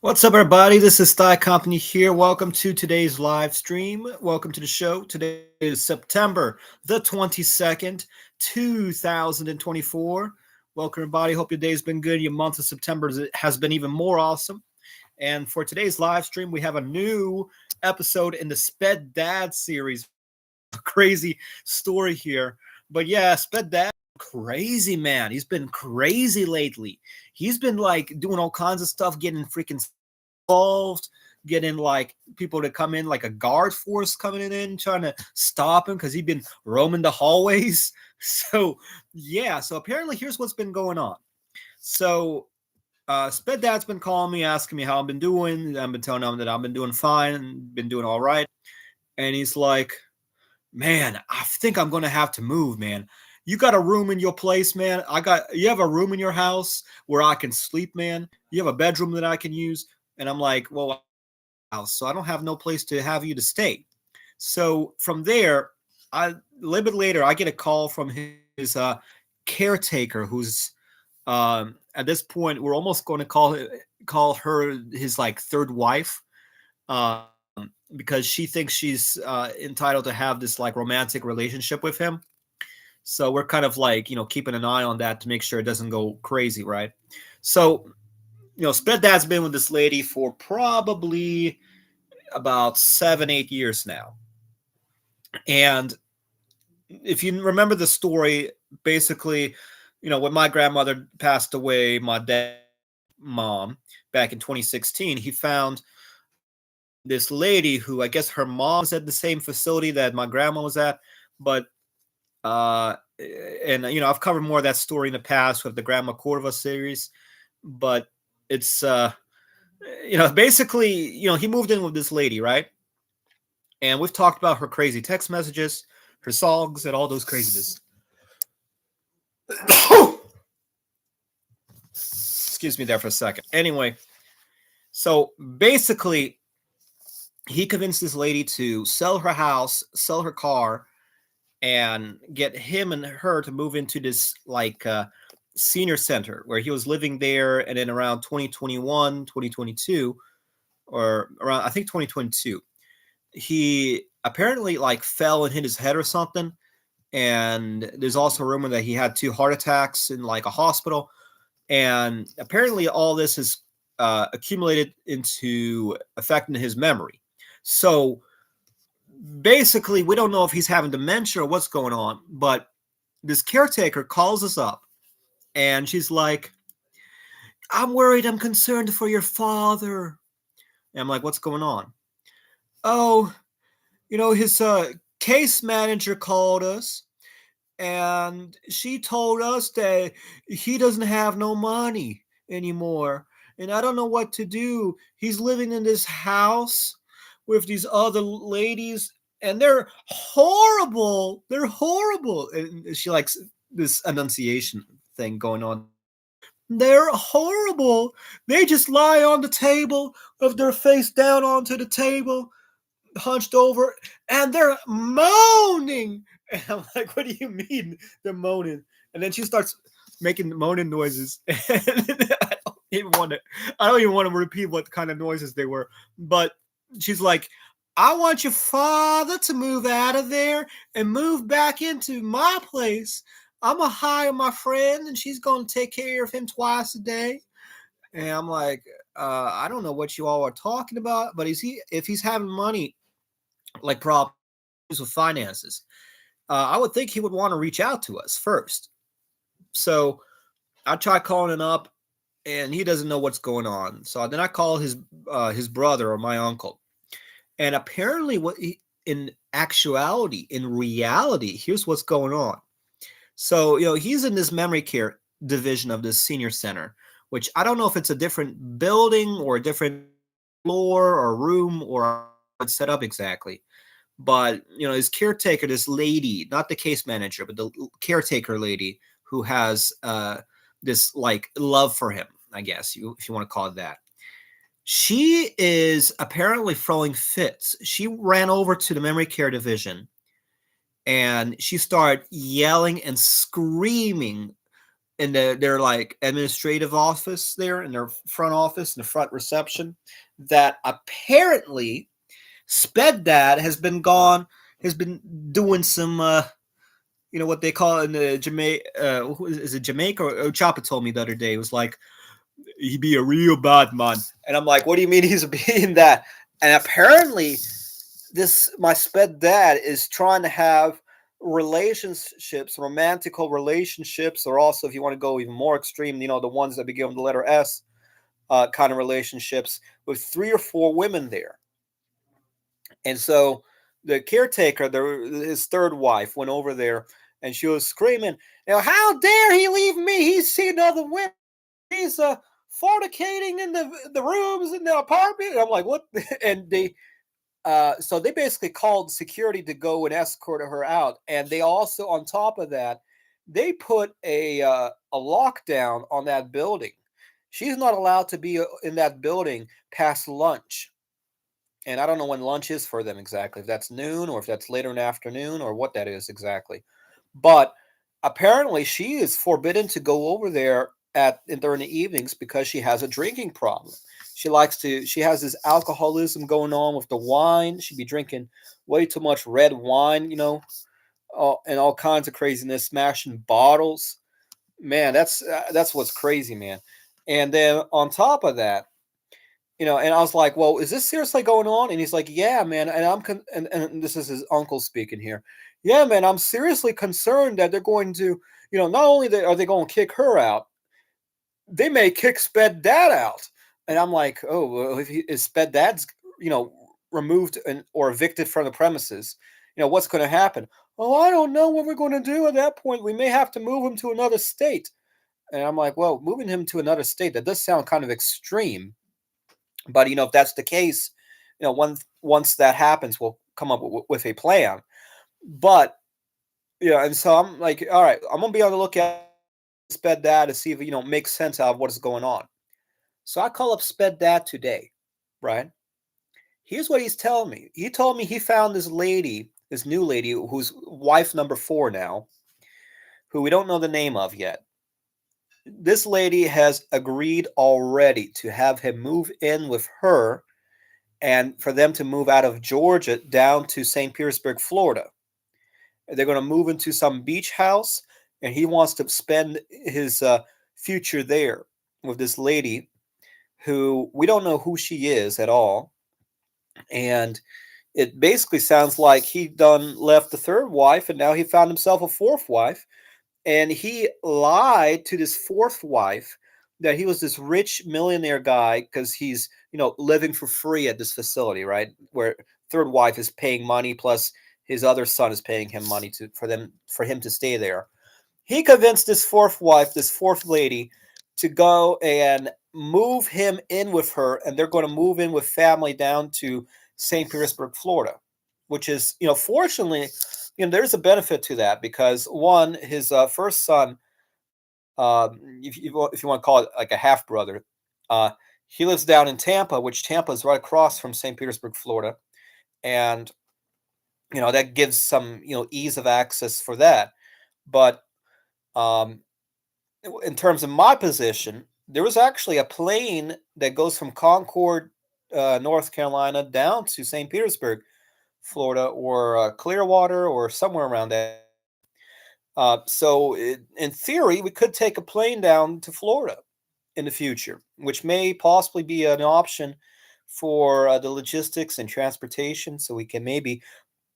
What's up, everybody? This is Thigh Company here. Welcome to today's live stream. Welcome to the show. Today is September the 22nd, 2024. Welcome, everybody. Hope your day's been good. Your month of September has been even more awesome. And for today's live stream, we have a new episode in the Sped Dad series. Crazy story here. But yeah, Sped Dad, crazy man. He's been crazy lately. He's been like doing all kinds of stuff, getting freaking involved, getting like people to come in, like a guard force coming in, trying to stop him because he's been roaming the hallways. So yeah, so apparently here's what's been going on. So Sped Dad's been calling me, asking me how I've been doing. I've been telling him that I've been doing fine and been doing all right. And he's like, man, I think I'm gonna have to move, man. You got a room in your place, man. You have a room in your house where I can sleep, man. You have a bedroom that I can use. And I'm like, well, house, so I don't have no place to have you to stay. So from there, a little bit later, I get a call from his caretaker, who's at this point we're almost going to call her his like third wife, um, because she thinks she's entitled to have this like romantic relationship with him. So we're kind of like keeping an eye on that to make sure it doesn't go crazy, right? So Sped Dad's been with this lady for probably about 7, 8 years now. And if you remember the story, basically, when my grandmother passed away, my dad, mom, back in 2016, he found this lady who I guess her mom was at the same facility that my grandma was at, but and I've covered more of that story in the past with the Grandma Cordova series, but it's basically, he moved in with this lady, right? And we've talked about her crazy text messages, her songs, and all those craziness. Excuse me there for a second. Anyway, so basically, he convinced this lady to sell her house, sell her car, and get him and her to move into this like senior center where he was living there. And then around 2021, 2022, or around I think 2022, he apparently like fell and hit his head or something. And there's also a rumor that he had 2 heart attacks in like a hospital. And apparently all this is accumulated into affecting his memory. So basically, we don't know if he's having dementia or what's going on, but this caretaker calls us up and she's like, I'm worried, I'm concerned for your father. And I'm like, what's going on? Oh, his case manager called us and she told us that he doesn't have no money anymore. And I don't know what to do. He's living in this house with these other ladies and they're horrible. They're horrible. And she likes this enunciation thing going on. They're horrible. They just lie on the table with their face down onto the table, hunched over, and they're moaning. And I'm like, what do you mean they're moaning? And then she starts making moaning noises. And I don't even want to repeat what kind of noises they were. But she's like, I want your father to move out of there and move back into my place. I'm going to hire my friend and she's going to take care of him twice a day. And I'm like, I don't know what you all are talking about, but if he's having money, like problems with finances, I would think he would want to reach out to us first. So I try calling him up and he doesn't know what's going on. So then I call his brother or my uncle. And apparently in reality, here's what's going on. So, he's in this memory care division of this senior center, which I don't know if it's a different building or a different floor or room or how it's set up exactly. But, his caretaker, this lady, not the case manager, but the caretaker lady who has this like love for him, I guess, if you want to call it that. She is apparently throwing fits. She ran over to the memory care division and she started yelling and screaming in their like administrative office there, in their front office, in the front reception, that apparently Sped Dad has been doing some what they call it in the Jamaica, is it Jamaica? Or Choppa told me the other day, it was like, he be a real bad man. And I'm like, what do you mean he's being that? And apparently this my Sped Dad is trying to have relationships, romantical relationships, or also, if you want to go even more extreme, the ones that begin with the letter S, kind of relationships with 3 or 4 women there. And so the caretaker, his third wife, went over there, and she was screaming, how dare he leave me? He's seen other women. He's fornicating in the rooms in the apartment. And I'm like, what? And so they basically called security to go and escort her out. And they also, on top of that, they put a lockdown on that building. She's not allowed to be in that building past lunch. And I don't know when lunch is for them exactly, if that's noon or if that's later in the afternoon or what that is exactly. But apparently she is forbidden to go over there during the evenings because she has a drinking problem. She has this alcoholism going on with the wine. She'd be drinking way too much red wine, and all kinds of craziness, smashing bottles. Man, that's what's crazy, man. And then on top of that, and I was like, well, is this seriously going on? And he's like, yeah, man. And and this is his uncle speaking here. Yeah, man, I'm seriously concerned that they're going to, not only are they going to kick her out, they may kick Sped Dad out. And I'm like, oh, well, is Sped Dad's, removed or evicted from the premises, what's going to happen? Oh, I don't know what we're going to do at that point. We may have to move him to another state. And I'm like, well, moving him to another state, that does sound kind of extreme. But if that's the case, once that happens, we'll come up with a plan. But and so I'm like, all right, I'm gonna be on the lookout for Sped Dad to see if makes sense out of what is going on. So I call up Sped Dad today, right? Here's what he's telling me. He told me he found this lady, this new lady, who's wife number 4 now, who we don't know the name of yet. This lady has agreed already to have him move in with her and for them to move out of Georgia down to St. Petersburg, Florida. They're going to move into some beach house, and he wants to spend his future there with this lady who we don't know who she is at all. And it basically sounds like he done left the third wife, and now he found himself a fourth wife. And he lied to this fourth wife that he was this rich millionaire guy because he's living for free at this facility, right? Where third wife is paying money, plus his other son is paying him money for him to stay there. He convinced this fourth wife, this fourth lady, to go and move him in with her, and they're going to move in with family down to St. Petersburg, Florida, which is, fortunately, there's a benefit to that because one, his first son, if you want to call it like a half brother, he lives down in Tampa, which Tampa is right across from St. Petersburg, Florida, and that gives some ease of access for that. But um, in terms of my position, there was actually a plane that goes from Concord, North Carolina, down to St. Petersburg, Florida, or Clearwater, or somewhere around that. So, in theory, we could take a plane down to Florida in the future, which may possibly be an option for the logistics and transportation. So we can maybe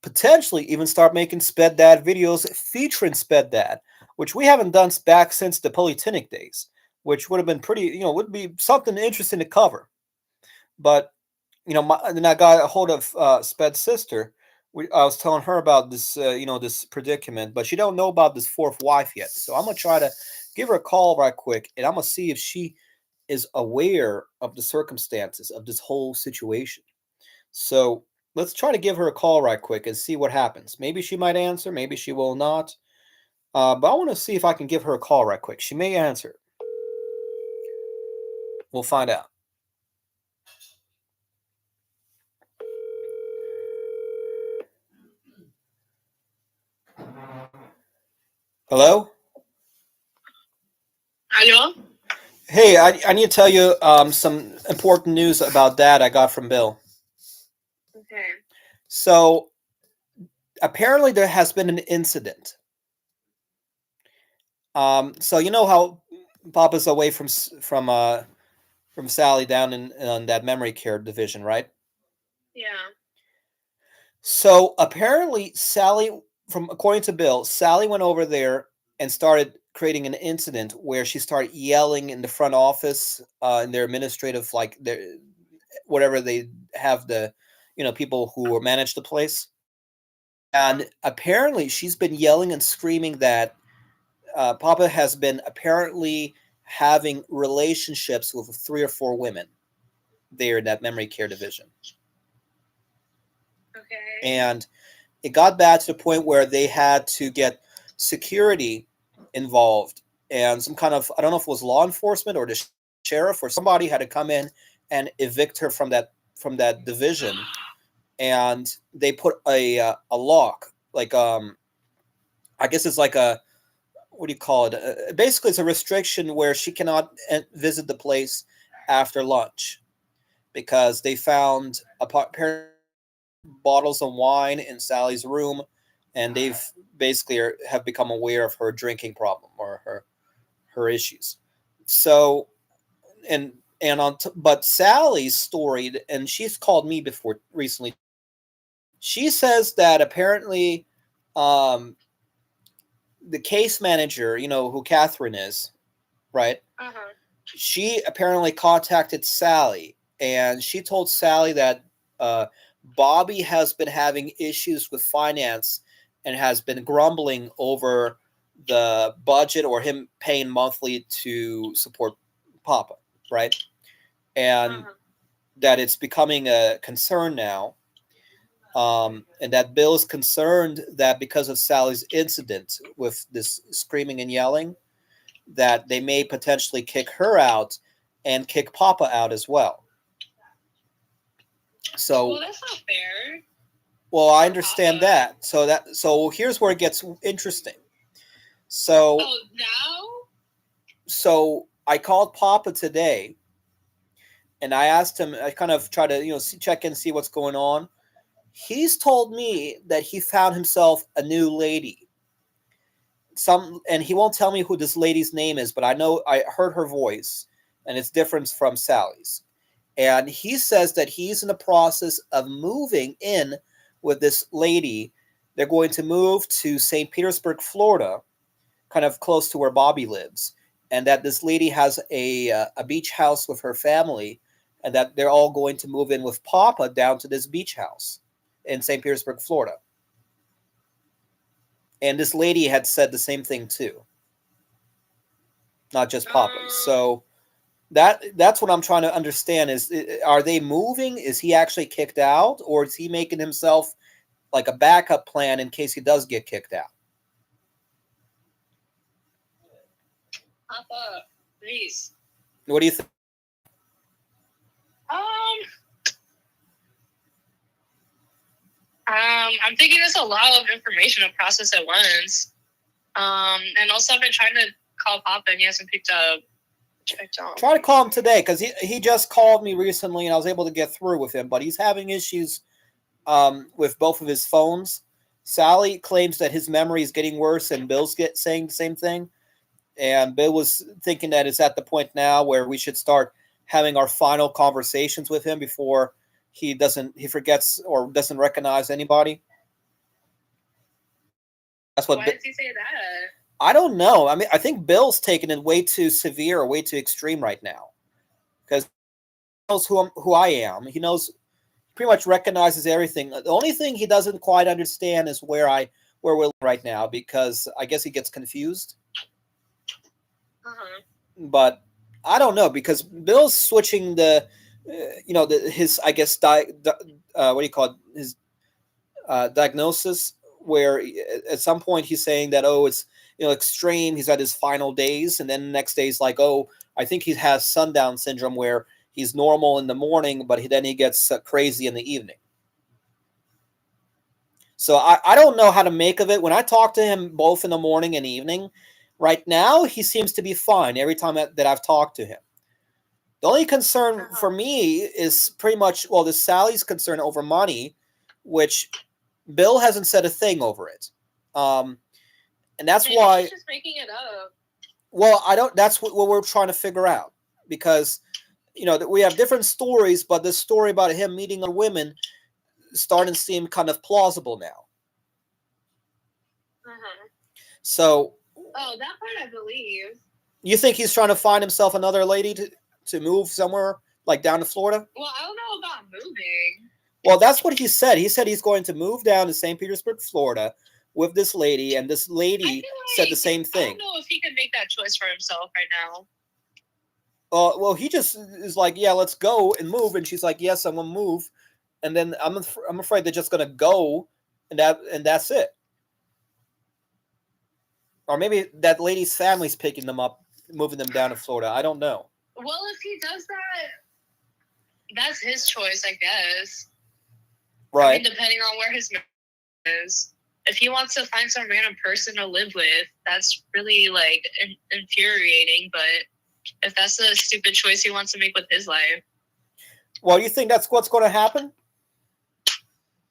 potentially even start making Sped Dad videos featuring Sped Dad, which we haven't done back since the Polytechnic days, which would have been pretty, would be something interesting to cover. But then I got a hold of Sped's sister. I was telling her about this, this predicament, but she don't know about this fourth wife yet. So I'm gonna try to give her a call right quick, and I'm gonna see if she is aware of the circumstances of this whole situation. So let's try to give her a call right quick and see what happens. Maybe she might answer, maybe she will not. But I want to see if I can give her a call right quick. She may answer. We'll find out. Hello? Hello? Hey, I need to tell you some important news about Dad I got from Bill. Okay. So apparently there has been an incident. So you know how Papa's away from Sally down in that memory care division, right? Yeah. So apparently Sally, from according to Bill, Sally went over there and started creating an incident where she started yelling in the front office, in their administrative, like their whatever they have, the people who manage the place. Uh-huh. And apparently she's been yelling and screaming that Papa has been apparently having relationships with 3 or 4 women there in that memory care division. Okay. And it got bad to the point where they had to get security involved, and some kind of, I don't know if it was law enforcement or the sheriff or somebody had to come in and evict her from that division. And they put a lock, like, I guess it's like a, what do you call it, basically it's a restriction where she cannot visit the place after lunch, because they found apparently bottles of wine in Sally's room, and they've basically have become aware of her drinking problem, or her issues. So, and but Sally's story, and she's called me before recently. She says that apparently, um, the case manager, who Catherine is, right? Uh-huh. She apparently contacted Sally, and she told Sally that uh, Bobby has been having issues with finance and has been grumbling over the budget, or him paying monthly to support Papa, right? And Uh-huh. that it's becoming a concern now. And that Bill is concerned that because of Sally's incident with this screaming and yelling, that they may potentially kick her out and kick Papa out as well. Well, So, that's not fair well, I for understand Papa. that. So here's where it gets interesting. So Oh, now? so I called Papa today, and I asked him. I kind of try to check in, see what's going on. He's told me that he found himself a new lady. And he won't tell me who this lady's name is, but I know I heard her voice, and it's different from Sally's. And he says that he's in the process of moving in with this lady. They're going to move to St. Petersburg, Florida, kind of close to where Bobby lives, and that this lady has a beach house with her family, and that they're all going to move in with Papa down to this beach house in St. Petersburg, Florida. And this lady had said the same thing too, not just Papa. Um, So that's what I'm trying to understand is, are they moving? Is he actually kicked out, or is he making himself like a backup plan in case he does get kicked out? Papa, please. What do you think? Um, I'm thinking there's a lot of information to process at once. And also I've been trying to call Papa and he hasn't picked up. Try to call him today, because he just called me recently and I was able to get through with him, but he's having issues with both of his phones. Sally claims that his memory is getting worse, and Bill's saying the same thing. And Bill was thinking that it's at the point now where we should start having our final conversations with him before he forgets or doesn't recognize anybody. That's what Why does he say that? I don't know. I mean, I think Bill's taking it way too severe or way too extreme right now, because he knows who I am. He knows, pretty much recognizes everything. The only thing he doesn't quite understand is where we're right now, because I guess he gets confused. Uh-huh. But I don't know, because Bill's switching his, I guess, what do you call it, his diagnosis, where at some point he's saying that, oh, it's extreme, he's at his final days, and then the next day he's like, oh, I think he has sundown syndrome, where he's normal in the morning, but then he gets crazy in the evening. So I don't know how to make of it. When I talk to him both in the morning and evening, Right now, he seems to be fine every time that I've talked to him. The only concern for me is pretty much, well, this Sally's concern over money, which Bill hasn't said a thing over it. And that's Maybe why. she's just making it up. Well, I don't. That's what we're trying to figure out, because we have different stories, but this story about him meeting other women starting to seem kind of plausible now. So. Oh, that part I believe. You think he's trying to find himself another lady to move somewhere, like down to Florida? Well, I don't know about moving. Well, that's what he said. He said he's going to move down to St. Petersburg, Florida, with this lady, and this lady said the same thing. I don't know if he can make that choice for himself right now. Well, he just is like, yeah, let's go and move, and she's like, yes, I'm gonna move, and then I'm afraid they're just gonna go, and that's it. Or maybe that lady's family's picking them up, moving them down to Florida. I don't know. Well, if he does that, that's his choice, I guess. Right. I mean, depending on where his marriage is. If he wants to find some random person to live with, that's really, like, infuriating. But if that's a stupid choice he wants to make with his life. Well, you think that's what's going to happen?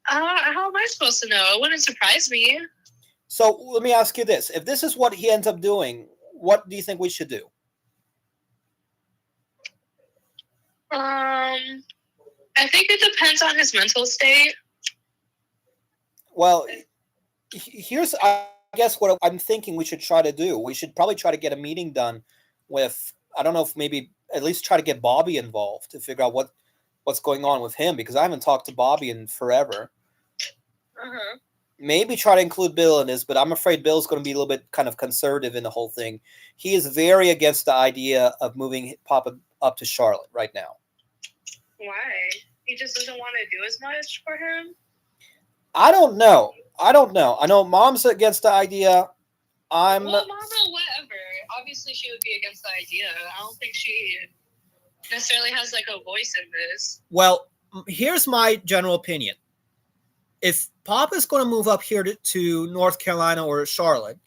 How am I supposed to know? It wouldn't surprise me. So let me ask you this. If this is what he ends up doing, what do you think we should do? I think it depends on his mental state. Well, here's, I guess, what I'm thinking we should try to do. We should probably try to get a meeting done with, I don't know if maybe at least try to get Bobby involved to figure out what's going on with him, because I haven't talked to Bobby in forever. Maybe try to include Bill in this, but I'm afraid Bill's going to be a little bit kind of conservative in the whole thing. He is very against the idea of moving Papa up to Charlotte right now. Why? He just doesn't want to do as much for him? I don't know. I know Mom's against the idea. Well, Mama, whatever. Obviously, she would be against the idea. I don't think she necessarily has, like, a voice in this. Well, here's my general opinion. If Papa's going to move up here to North Carolina or Charlotte,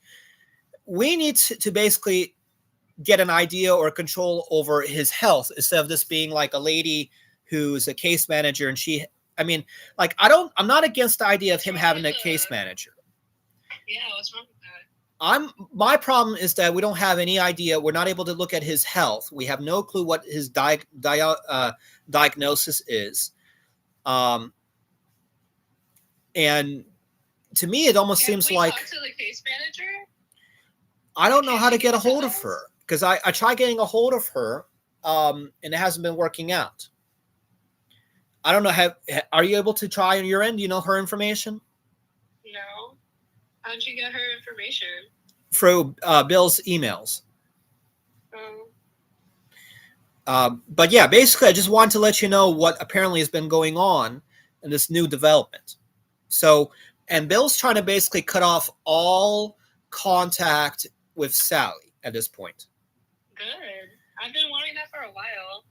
we need to basically get an idea or control over his health, instead of this being like a lady who's a case manager. And I'm not against the idea of him having a case manager. Yeah, what's wrong with that? My problem is that we don't have any idea. We're not able to look at his health. We have no clue what his diagnosis is. And to me, it almost seems like, talk to the case manager? I don't know how to get a hold of her, because I tried getting a hold of her, and it hasn't been working out. I don't know. Are you able to try on your end? Do you know her information? No. How'd you get her information? Through Bill's emails. But yeah, basically, I just wanted to let you know what apparently has been going on in this new development. So, and Bill's trying to basically cut off all contact with Sally at this point. Good. I've been wanting that for a while.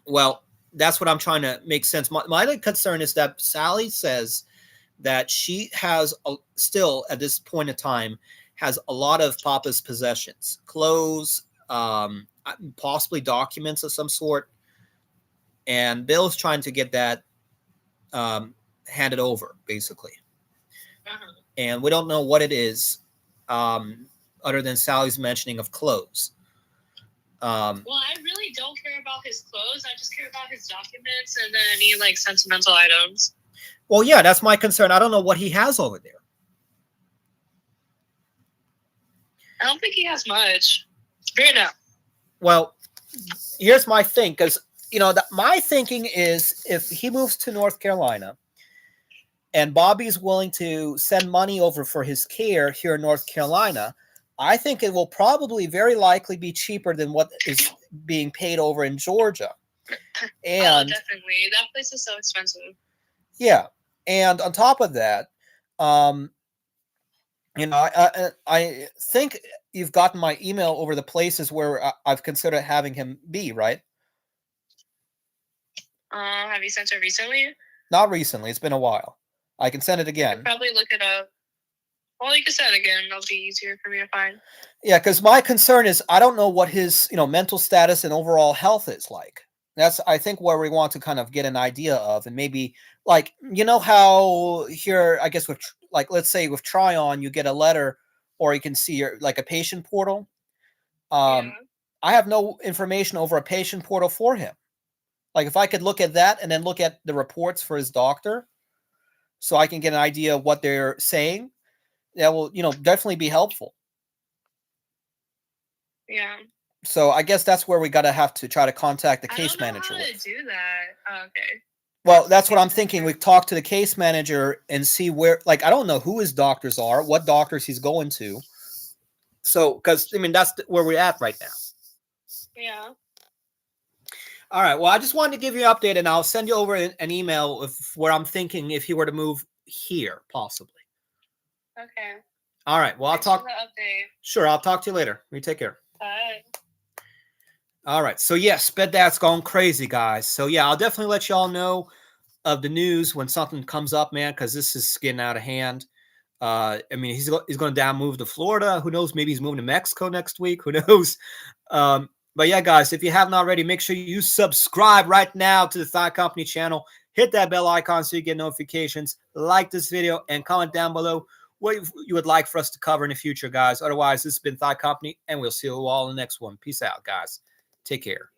Well, that's what I'm trying to make sense. My other concern is that Sally says that she has still, at this point in time, has a lot of Papa's possessions, clothes, possibly documents of some sort. And Bill's trying to get that handed over, basically. And we don't know what it is, other than Sally's mentioning of clothes. Well, I really don't care about his clothes. I just care about his documents and then any, like, sentimental items. Well, yeah, that's my concern. I don't know what he has over there. I don't think he has much. Right now. Well, here's my thing, because, my thinking is, if he moves to North Carolina and Bobby's willing to send money over for his care here in North Carolina, I think it will probably very likely be cheaper than what is being paid over in Georgia. And definitely. That place is so expensive. Yeah. And on top of that, I think you've gotten my email over the places where I've considered having him be, right? Have you sent it recently? Not recently. It's been a while. I can send it again. Probably look it up. Well, like I said, again, it'll be easier for me to find. Yeah, because my concern is I don't know what his mental status and overall health is like. That's I think where we want to kind of get an idea of, and maybe like how here I guess with like let's say with Tryon you get a letter or you can see your like a patient portal. Yeah. I have no information over a patient portal for him. Like if I could look at that and then look at the reports for his doctor, so I can get an idea of what they're saying, that will definitely be helpful. Yeah. So I guess that's where we have to try to contact the I case don't know manager how to with. do that. Oh, okay. Well, that's what I'm thinking. We talk to the case manager and see where, like, I don't know who his doctors are, what doctors he's going to. So, because I mean, that's where we're at right now. Yeah. All right. Well, I just wanted to give you an update, and I'll send you over an email of where I'm thinking if he were to move here, possibly. Okay. All right. Well, Thanks for the update. Sure, I'll talk to you later. You take care. Bye. All right. So, yes, Sped Dad's gone crazy, guys. So, yeah, I'll definitely let y'all know of the news when something comes up, man, because this is getting out of hand. I mean, he's going to down move to Florida. Who knows? Maybe he's moving to Mexico next week. Who knows? But yeah, guys, if you haven't already, make sure you subscribe right now to the Thigh Company channel. Hit that bell icon so you get notifications. Like this video and comment down below what you would like for us to cover in the future, guys. Otherwise, this has been Thigh Company, and we'll see you all in the next one. Peace out, guys. Take care.